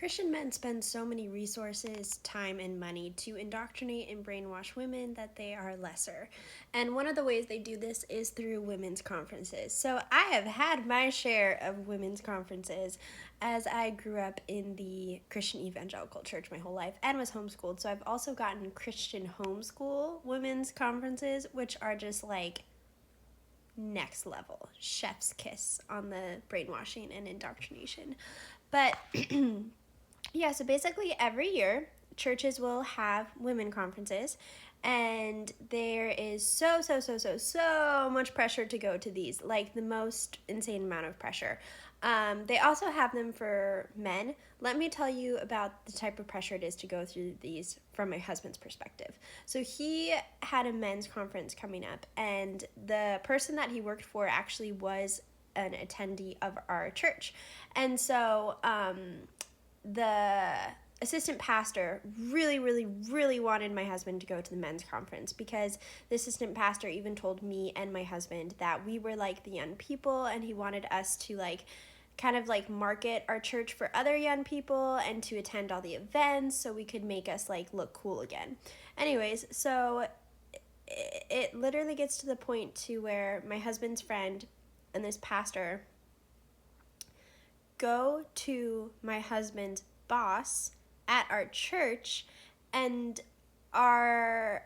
Christian men spend so many resources, time, and money to indoctrinate and brainwash women that they are lesser. And one of the ways they do this is through women's conferences. So I have had my share of women's conferences as I grew up in the Christian evangelical church my whole life and was homeschooled. So I've also gotten Christian homeschool women's conferences, which are just like next level, chef's kiss on the brainwashing and indoctrination. But yeah, so basically every year churches will have women conferences, and there is so much pressure to go to these, like the most insane amount of pressure. They also have them for men. Let me tell you about the type of pressure it is to go through these from my husband's perspective. So he had a men's conference coming up, and the person that he worked for actually was an attendee of our church. And so the assistant pastor really wanted my husband to go to the men's conference, because the assistant pastor even told me and my husband that we were like the young people, and he wanted us to like kind of like market our church for other young people and to attend all the events so we could make us like look cool again. Anyways, so it literally gets to the point to where my husband's friend and this pastor go to my husband's boss at our church and are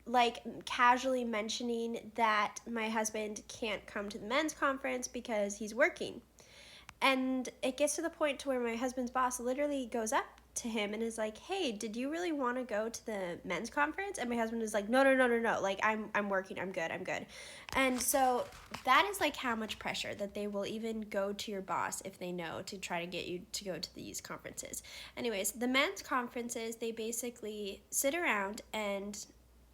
like casually mentioning that my husband can't come to the men's conference because he's working. And it gets to the point to where my husband's boss literally goes up to him and is like, "Hey, did you really want to go to the men's conference?" And my husband is like, No. Like, I'm working. I'm good. And so that is like how much pressure that they will even go to your boss if they know, to try to get you to go to these conferences. Anyways, the men's conferences, they basically sit around and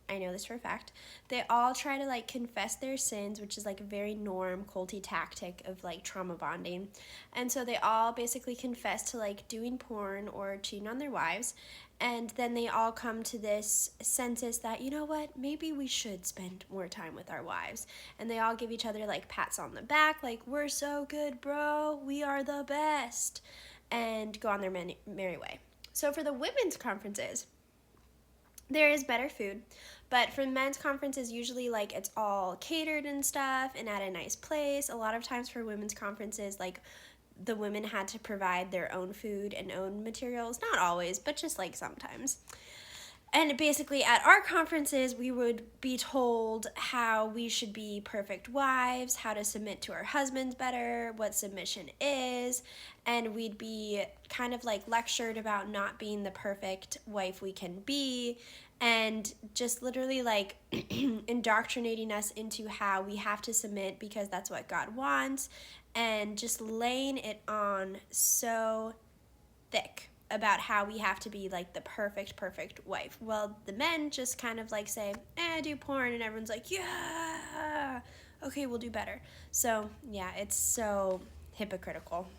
I know this for a fact, they all try to like confess their sins, which is like a very norm culty tactic of like trauma bonding. And so they all basically confess to like doing porn or cheating on their wives. And then they all come to this census that, you know what, maybe we should spend more time with our wives. And they all give each other like pats on the back, like, "We're so good, bro. We are the best." And go on their merry way. So for the women's conferences, there is better food, but for men's conferences, usually like it's all catered and stuff and at a nice place. A lot of times for women's conferences, like the women had to provide their own food and own materials. Not always, but just like sometimes. And basically at our conferences, we would be told how we should be perfect wives, how to submit to our husbands better, what submission is, and we'd be kind of like lectured about not being the perfect wife we can be, and just literally like indoctrinating us into how we have to submit because that's what God wants, and just laying it on so thick about how we have to be like the perfect wife. Well, the men just kind of like say, do porn, and everyone's like, yeah, okay, we'll do better. So yeah, it's so hypocritical.